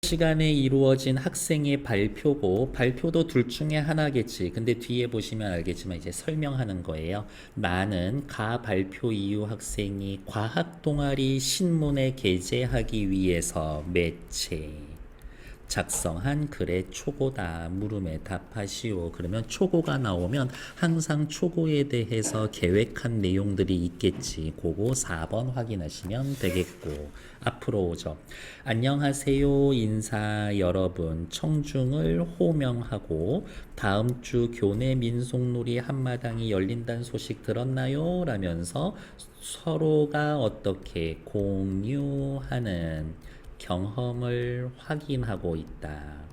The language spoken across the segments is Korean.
시간에 이루어진 학생의 발표고 발표도 둘 중에 하나겠지. 근데 뒤에 보시면 알겠지만 이제 설명하는 거예요. 나는 가 발표 이후 학생이 과학 동아리 신문에 게재하기 위해서 매체 작성한 글의 초고다. 물음에 답하시오. 그러면 초고가 나오면 항상 초고에 대해서 계획한 내용들이 있겠지. 그거 4번 확인하시면 되겠고. 앞으로 오죠. 안녕하세요 인사 여러분. 청중을 호명하고 다음 주 교내 민속놀이 한마당이 열린다는 소식 들었나요? 라면서 서로가 어떻게 공유하는 경험을 확인하고 있다.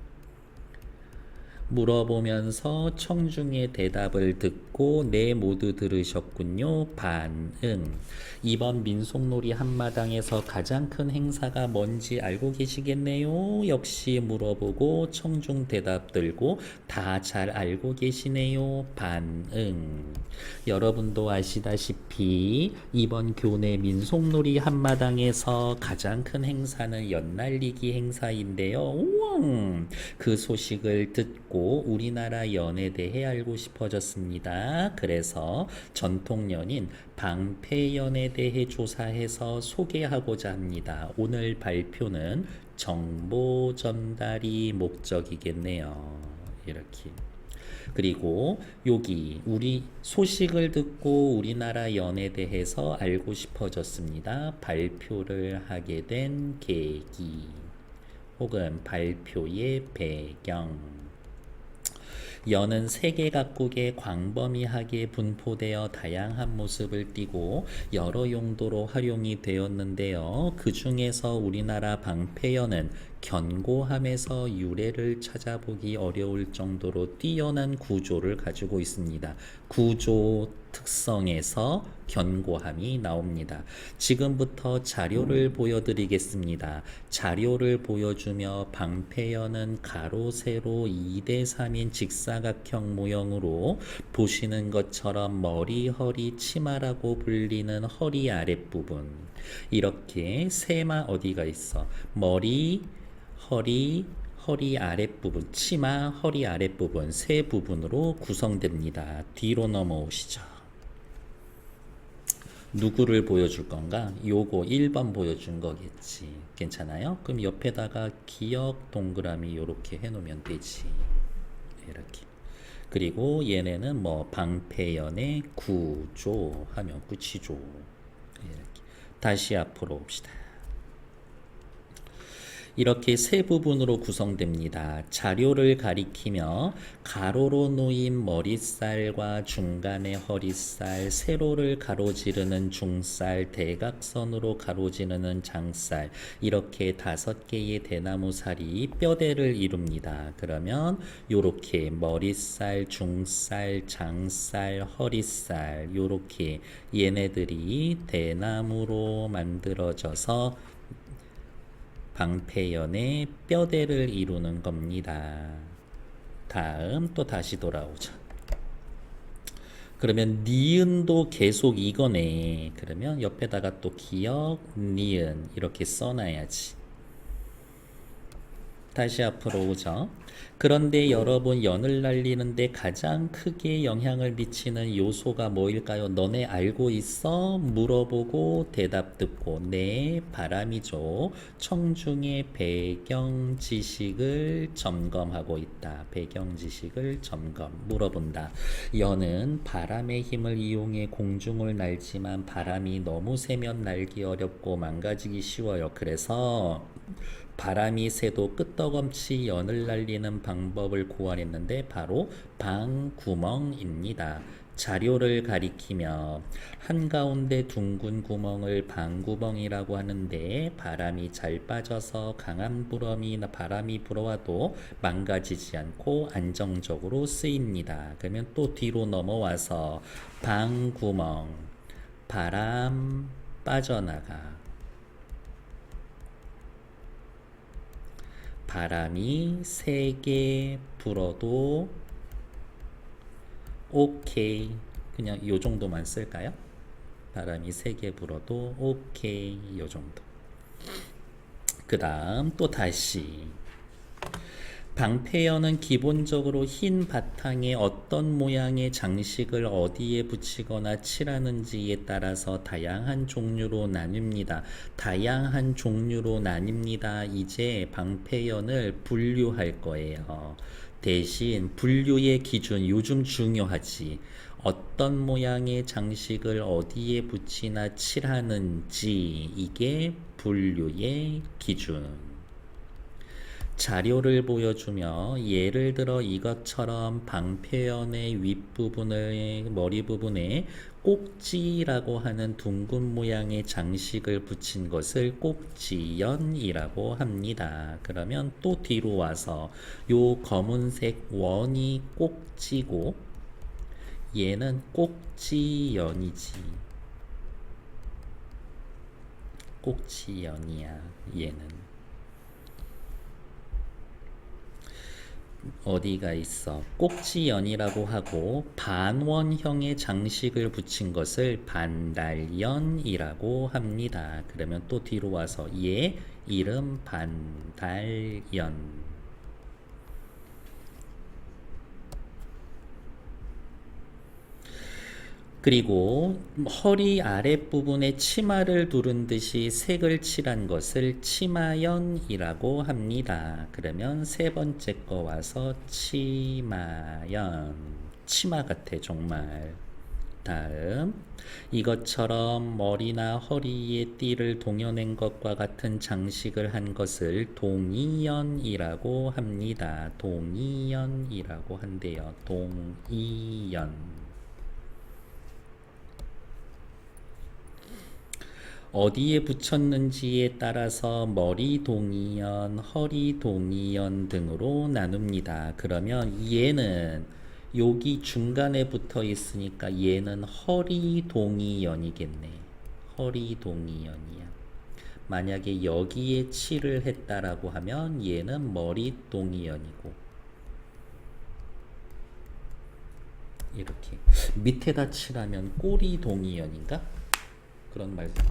물어보면서 청중의 대답을 듣고 네 모두 들으셨군요. 반응. 이번 민속놀이 한마당에서 가장 큰 행사가 뭔지 알고 계시겠네요. 역시 물어보고 청중 대답 들고 다 잘 알고 계시네요. 반응. 여러분도 아시다시피 이번 교내 민속놀이 한마당에서 가장 큰 행사는 연날리기 행사인데요. 우왕! 그 소식을 듣고 우리나라 연에 대해 알고 싶어졌습니다. 그래서 전통연인 방패연에 대해 조사해서 소개하고자 합니다. 오늘 발표는 정보 전달이 목적이겠네요. 이렇게. 그리고 여기 우리 소식을 듣고 우리나라 연에 대해서 알고 싶어졌습니다. 발표를 하게 된 계기 혹은 발표의 배경. 연은 세계 각국에 광범위하게 분포되어 다양한 모습을 띠고 여러 용도로 활용이 되었는데요. 그 중에서 우리나라 방패연은 견고함에서 유래를 찾아보기 어려울 정도로 뛰어난 구조를 가지고 있습니다. 구조 특성에서 견고함이 나옵니다. 지금부터 자료를 보여드리겠습니다. 자료를 보여주며 방패연은 가로 세로 2대3인 직사각형 모형으로 보시는 것처럼 머리, 허리, 치마라고 불리는 허리 아랫부분, 이렇게 세마 어디가 있어? 머리, 허리, 허리 아랫부분, 치마, 허리 아랫부분 세 부분으로 구성됩니다. 뒤로 넘어오시죠. 누구를 보여줄 건가? 요거 1번 보여준 거겠지. 괜찮아요? 그럼 옆에다가 기억 동그라미 요렇게 해놓으면 되지. 이렇게. 그리고 얘네는 뭐 방패연의 구조 하면 끝이죠. 이렇게. 다시 앞으로 봅시다. 이렇게 세 부분으로 구성됩니다. 자료를 가리키며 가로로 놓인 머리살과 중간의 허리살, 세로를 가로지르는 중살, 대각선으로 가로지르는 장살, 이렇게 5개의 대나무살이 뼈대를 이룹니다. 그러면 요렇게 머리살, 중살, 장살, 허리살, 요렇게 얘네들이 대나무로 만들어져서 방패연의 뼈대를 이루는 겁니다. 다음 또 다시 돌아오죠. 그러면 니은도 계속 이거네. 그러면 옆에다가 또 기억, 니은 이렇게 써놔야지. 다시 앞으로 오죠. 그런데 여러분, 연을 날리는데 가장 크게 영향을 미치는 요소가 뭐일까요? 너네 알고 있어? 물어보고 대답 듣고 네, 바람이죠. 청중의 배경 지식을 점검하고 있다. 배경 지식을 점검. 물어본다. 연은 바람의 힘을 이용해 공중을 날지만 바람이 너무 세면 날기 어렵고 망가지기 쉬워요. 그래서 바람이 새도 끄떡없이 연을 날리는 방법을 고안했는데 바로 방구멍입니다. 자료를 가리키며 한가운데 둥근 구멍을 방구멍이라고 하는데 바람이 잘 빠져서 강한 바람이 불어와도 망가지지 않고 안정적으로 쓰입니다. 그러면 또 뒤로 넘어와서 방구멍, 바람 빠져나가, 바람이 세게 불어도 오케이. 그냥 요 정도만 쓸까요? 바람이 세게 불어도 오케이. 요 정도. 그 다음 또 다시 방패연은 기본적으로 흰 바탕에 어떤 모양의 장식을 어디에 붙이거나 칠하는지에 따라서 다양한 종류로 나뉩니다. 다양한 종류로 나뉩니다. 이제 방패연을 분류할 거예요. 대신 분류의 기준, 요즘 중요하지. 어떤 모양의 장식을 어디에 붙이나 칠하는지, 이게 분류의 기준. 자료를 보여주며 예를 들어 이것처럼 방패연의 윗부분을 머리 부분에 꼭지라고 하는 둥근 모양의 장식을 붙인 것을 꼭지연이라고 합니다. 그러면 또 뒤로 와서 요 검은색 원이 꼭지고 얘는 꼭지연이지. 꼭지연이야 얘는. 어디가 있어? 꼭지연이라고 하고 반원형의 장식을 붙인 것을 반달연이라고 합니다. 그러면 또 뒤로 와서 얘 이름 반달연. 그리고 허리 아랫부분에 치마를 두른 듯이 색을 칠한 것을 치마연이라고 합니다. 그러면 세 번째 거 와서 치마연. 치마 같아 정말. 다음 이것처럼 머리나 허리에 띠를 동여낸 것과 같은 장식을 한 것을 동이연이라고 합니다. 동이연이라고 한대요. 동이연. 어디에 붙였는지에 따라서 머리 동이연, 허리 동이연 등으로 나눕니다. 그러면 얘는 여기 중간에 붙어 있으니까 얘는 허리 동이연이겠네. 허리 동이연이야. 만약에 여기에 칠을 했다라고 하면 얘는 머리 동이연이고 이렇게 밑에다 칠하면 꼬리 동이연인가?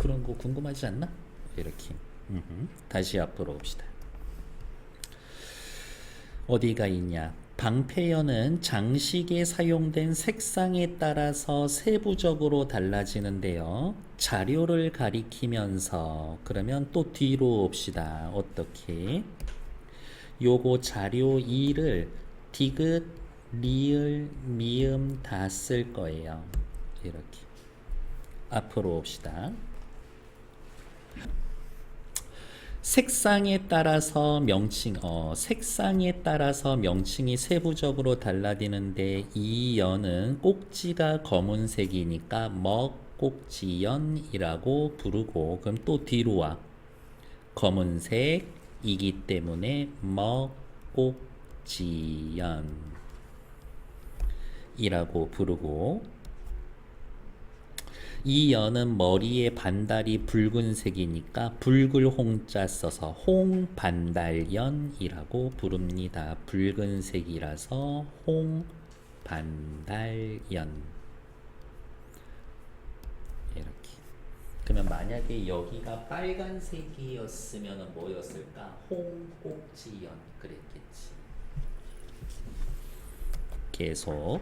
그런 거 궁금하지 않나? 이렇게. 다시 앞으로 봅시다. 어디가 있냐? 방패연은 장식에 사용된 색상에 따라서 세부적으로 달라지는데요. 자료를 가리키면서 그러면 또 뒤로 옵시다. 어떻게? 요거 자료 2를 디귿, 리을, 미음 다 쓸 거예요. 이렇게. 앞으로 옵시다. 색상에 따라서 명칭이 세부적으로 달라지는데 이 연은 꼭지가 검은색이니까 먹꼭지연이라고 부르고 그럼 또 뒤로 와. 검은색이기 때문에 먹꼭지연이라고 부르고 이 연은 머리에 반달이 붉은색이니까 붉을 홍자 써서 홍반달연이라고 부릅니다. 붉은색이라서 홍반달연. 이렇게. 그러면 만약에 여기가 빨간색이었으면 뭐였을까? 홍꼭지연 그랬겠지. 계속.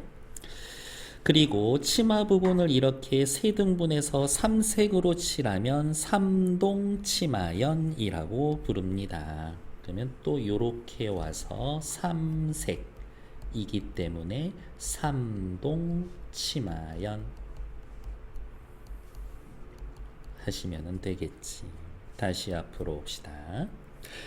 그리고 치마 부분을 이렇게 세 등분해서 3색으로 칠하면 삼동치마연이라고 부릅니다. 그러면 또 요렇게 와서 3색이기 때문에 삼동치마연 하시면 되겠지. 다시 앞으로 옵시다.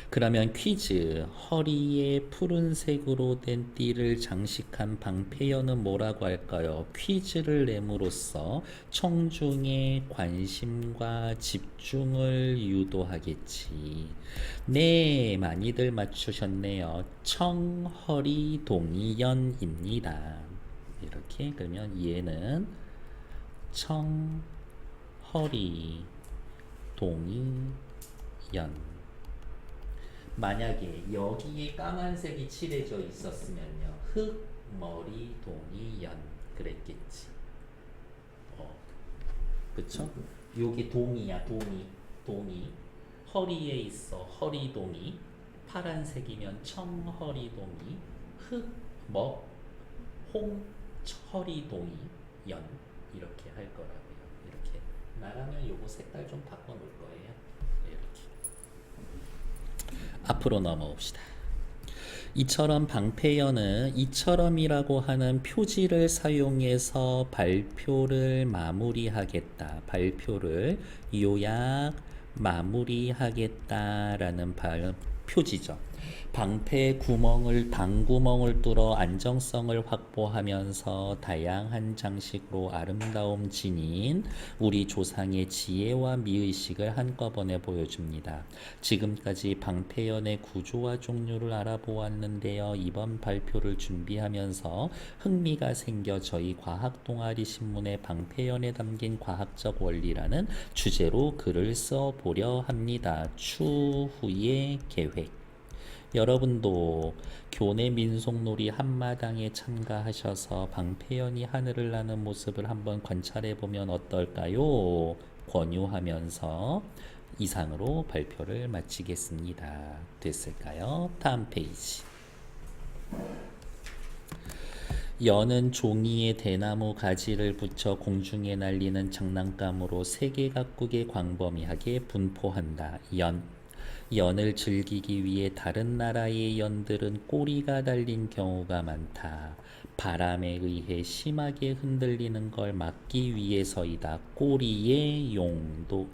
그러면 퀴즈. 허리에 푸른색으로 된 띠를 장식한 방패연은 뭐라고 할까요? 퀴즈를 내므로써 청중의 관심과 집중을 유도하겠지. 네, 많이들 맞추셨네요. 청허리 동이연입니다. 이렇게 그러면 얘는 청허리 동이연. 만약에 여기에 까만색이 칠해져 있었으면요 흑머리 동이연 그랬겠지. 그쵸? 여기 동이야. 동이 허리에 있어. 허리 동이. 파란색이면 청허리동이, 흑, 먹, 홍, 철이동이, 연 이렇게 할 거라고요. 이렇게 나가면 요거 색깔 좀 바꿔 놓을 거예요. 이렇게 앞으로 넘어옵시다. 이처럼 방패연은 이처럼이라고 하는 표지를 사용해서 발표를 마무리하겠다. 발표를 요약 마무리하겠다라는 표지죠. 방패 구멍을 방구멍을 뚫어 안정성을 확보하면서 다양한 장식으로 아름다움 지닌 우리 조상의 지혜와 미의식을 한꺼번에 보여줍니다. 지금까지 방패연의 구조와 종류를 알아보았는데요. 이번 발표를 준비하면서 흥미가 생겨 저희 과학 동아리 신문에 방패연에 담긴 과학적 원리라는 주제로 글을 써보려 합니다. 추후의 계획. 여러분도 교내 민속놀이 한마당에 참가하셔서 방패연이 하늘을 나는 모습을 한번 관찰해 보면 어떨까요? 권유하면서 이상으로 발표를 마치겠습니다. 됐을까요? 다음 페이지. 연은 종이에 대나무 가지를 붙여 공중에 날리는 장난감으로 세계 각국에 광범위하게 분포한다. 연을 즐기기 위해 다른 나라의 연들은 꼬리가 달린 경우가 많다. 바람에 의해 심하게 흔들리는 걸 막기 위해서이다. 꼬리의 용도.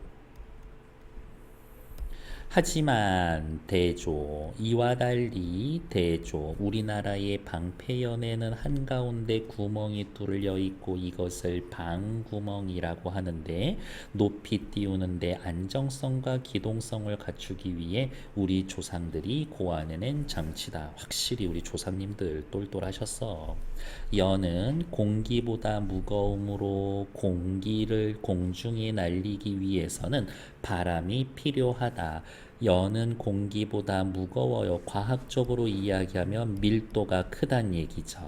하지만 대조, 이와 달리 대조, 우리나라의 방패연에는 한가운데 구멍이 뚫려 있고 이것을 방구멍이라고 하는데 높이 띄우는데 안정성과 기동성을 갖추기 위해 우리 조상들이 고안해낸 장치다. 확실히 우리 조상님들 똘똘하셨어. 연은 공기보다 무거움으로 공기를 공중에 날리기 위해서는 바람이 필요하다. 연은 공기보다 무거워요. 과학적으로 이야기하면 밀도가 크단 얘기죠.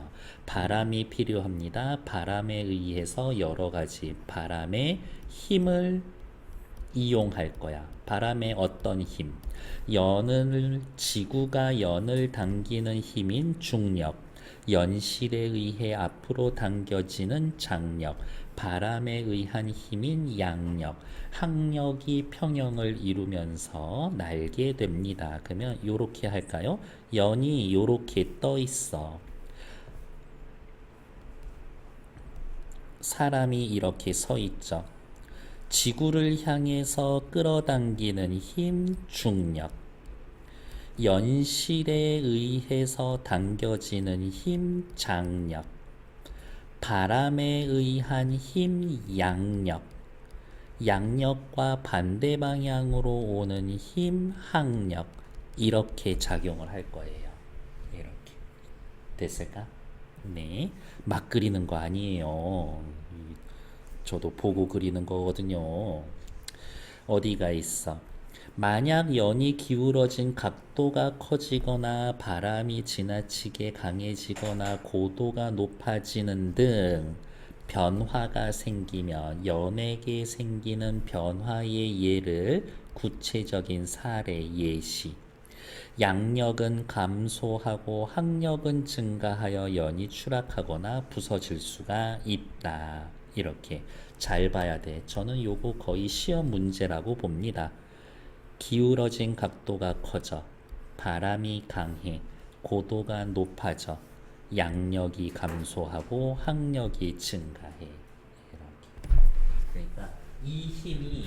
바람이 필요합니다. 바람에 의해서 여러 가지 바람의 힘을 이용할 거야. 바람의 어떤 힘? 지구가 연을 당기는 힘인 중력, 연실에 의해 앞으로 당겨지는 장력, 바람에 의한 힘인 양력, 항력이 평형을 이루면서 날게 됩니다. 그러면 요렇게 할까요? 연이 요렇게 떠 있어. 사람이 이렇게 서 있죠. 지구를 향해서 끌어당기는 힘 중력, 연실에 의해서 당겨지는 힘 장력, 바람에 의한 힘 양력, 양력과 반대 방향으로 오는 힘 항력, 이렇게 작용을 할 거예요. 이렇게 됐을까? 네, 막 그리는 거 아니에요. 저도 보고 그리는 거거든요. 어디가 있어? 만약 연이 기울어진 각도가 커지거나 바람이 지나치게 강해지거나 고도가 높아지는 등 변화가 생기면 연에게 생기는 변화의 예를 구체적인 사례 예시. 양력은 감소하고 항력은 증가하여 연이 추락하거나 부서질 수가 있다. 이렇게 잘 봐야 돼. 저는 요거 거의 시험 문제라고 봅니다. 기울어진 각도가 커져, 바람이 강해, 고도가 높아져, 양력이 감소하고 항력이 증가해. 이렇게. 그러니까 이 힘이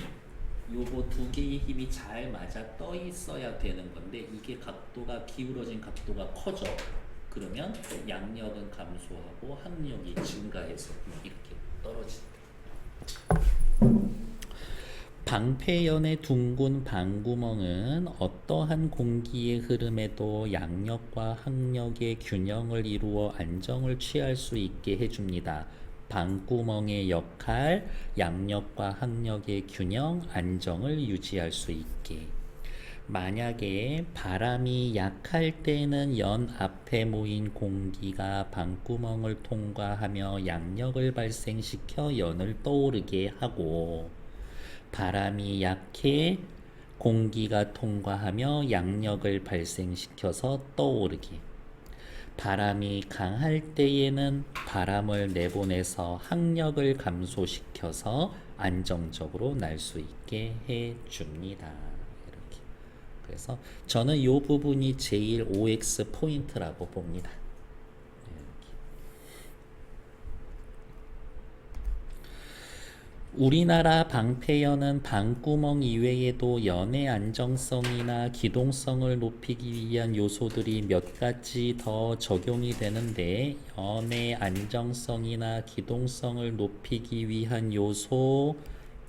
요거 두 개의 힘이 잘 맞아 떠 있어야 되는 건데 이게 각도가 기울어진 각도가 커져. 그러면 양력은 감소하고 항력이 증가해서 이렇게 떨어진다. 방패연의 둥근 방구멍은 어떠한 공기의 흐름에도 양력과 항력의 균형을 이루어 안정을 취할 수 있게 해줍니다. 방구멍의 역할, 양력과 항력의 균형, 안정을 유지할 수 있게. 만약에 바람이 약할 때는 연 앞에 모인 공기가 방구멍을 통과하며 양력을 발생시켜 연을 떠오르게 하고, 바람이 약해 공기가 통과하며 양력을 발생시켜서 떠오르기. 바람이 강할 때에는 바람을 내보내서 항력을 감소시켜서 안정적으로 날 수 있게 해줍니다. 이렇게. 그래서 저는 이 부분이 제일 OX 포인트라고 봅니다. 우리나라 방패연은 방구멍 이외에도 연의 안정성이나 기동성을 높이기 위한 요소들이 몇 가지 더 적용이 되는데, 연의 안정성이나 기동성을 높이기 위한 요소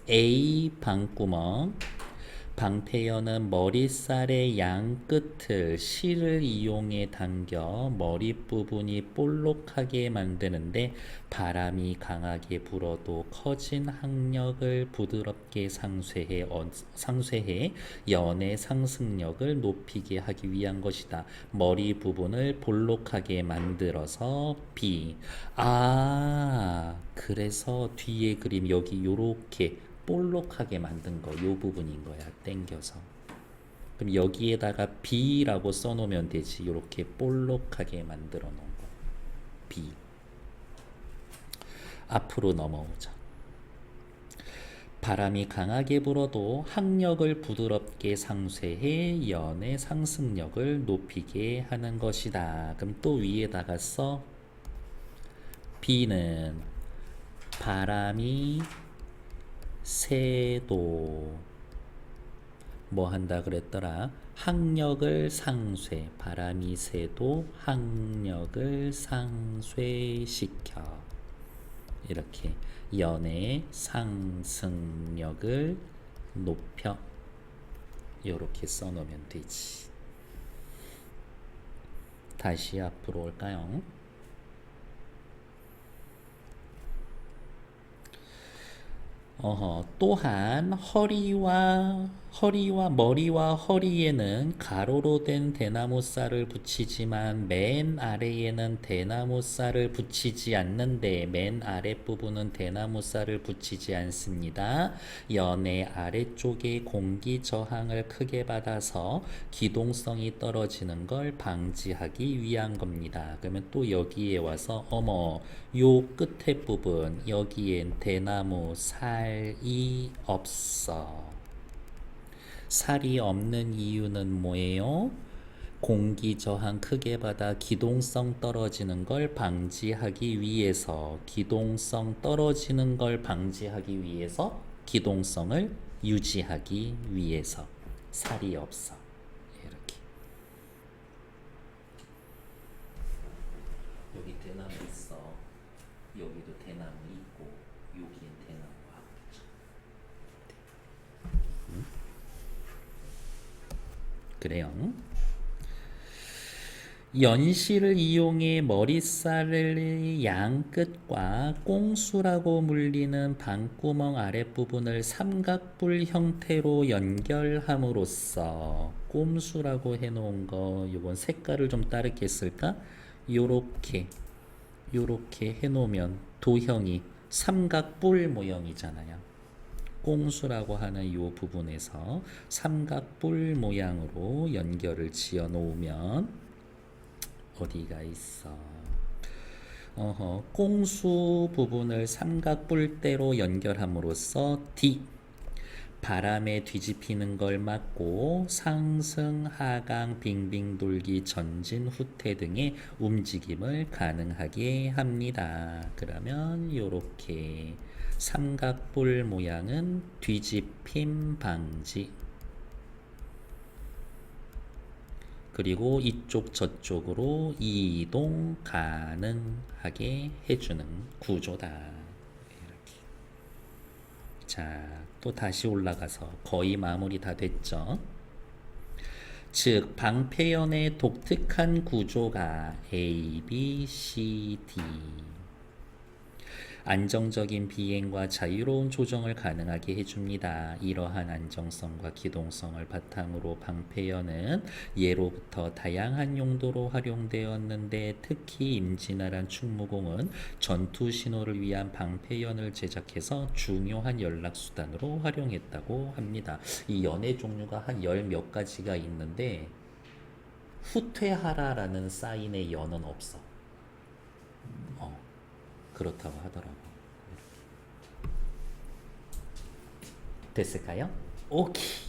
A 방구멍. 방패연은 머리살의 양 끝을 실을 이용해 당겨 머리 부분이 볼록하게 만드는데, 바람이 강하게 불어도 커진 항력을 부드럽게 상쇄해 연의 상승력을 높이게 하기 위한 것이다. 머리 부분을 볼록하게 만들어서 B. 그래서 뒤에 그림 여기 요렇게 볼록하게 만든 거, 요 부분인 거야. 땡겨서. 그럼 여기에다가 B라고 써놓으면 되지. 요렇게 볼록하게 만들어 놓은 거. B. 앞으로 넘어오자. 바람이 강하게 불어도 항력을 부드럽게 상쇄해 연의 상승력을 높이게 하는 것이다. 그럼 또 위에다가 써. B는 바람이 세도 뭐 한다 그랬더라? 항력을 상쇄. 바람이 세도 항력을 상쇄시켜. 이렇게 연의 상승력을 높여. 이렇게 써놓으면 되지. 다시 앞으로 올까요? 또한 머리와 허리에는 가로로 된 대나무 쌀을 붙이지만 맨 아래에는 대나무 쌀을 붙이지 않는데, 맨 아랫부분은 대나무 쌀을 붙이지 않습니다. 연의 아래쪽에 공기 저항을 크게 받아서 기동성이 떨어지는 걸 방지하기 위한 겁니다. 그러면 또 여기에 와서 요 끝에 부분 여기엔 대나무 살이 없어. 살이 없는 이유는 뭐예요? 공기 저항 크게 받아 기동성 떨어지는 걸 방지하기 위해서. 기동성 떨어지는 걸 방지하기 위해서, 기동성을 유지하기 위해서 살이 없어. 이렇게. 여기 대나무 있어. 여기도 대나무 있고, 여기엔 대나무가 없죠. 그래요. 연실을 이용해 머리살을 양 끝과 꽁수라고 물리는 방구멍 아랫부분을 삼각뿔 형태로 연결함으로써, 꼼수라고 해놓은 거 요건 색깔을 좀 다르게 쓸까? 요렇게 해놓으면 도형이 삼각뿔 모형이잖아요. 꽁수라고 하는 이 부분에서 삼각뿔 모양으로 연결을 지어 놓으면 어디가 있어? 꽁수 부분을 삼각뿔대로 연결함으로써 D. 바람에 뒤집히는 걸 막고 상승, 하강, 빙빙 돌기, 전진, 후퇴 등의 움직임을 가능하게 합니다. 그러면 요렇게 삼각뿔 모양은 뒤집힘 방지, 그리고 이쪽 저쪽으로 이동 가능하게 해주는 구조다. 이렇게. 자, 또 다시 올라가서 거의 마무리 다 됐죠. 즉 방패연의 독특한 구조가 A, B, C, D. 안정적인 비행과 자유로운 조정을 가능하게 해줍니다. 이러한 안정성과 기동성을 바탕으로 방패연은 예로부터 다양한 용도로 활용되었는데 특히 임진왜란 충무공은 전투 신호를 위한 방패연을 제작해서 중요한 연락 수단으로 활용했다고 합니다. 이 연의 종류가 한 열 몇 가지가 있는데 후퇴하라라는 사인의 연은 없어. 그렇다고 하더라고. 됐을까요? 오케이.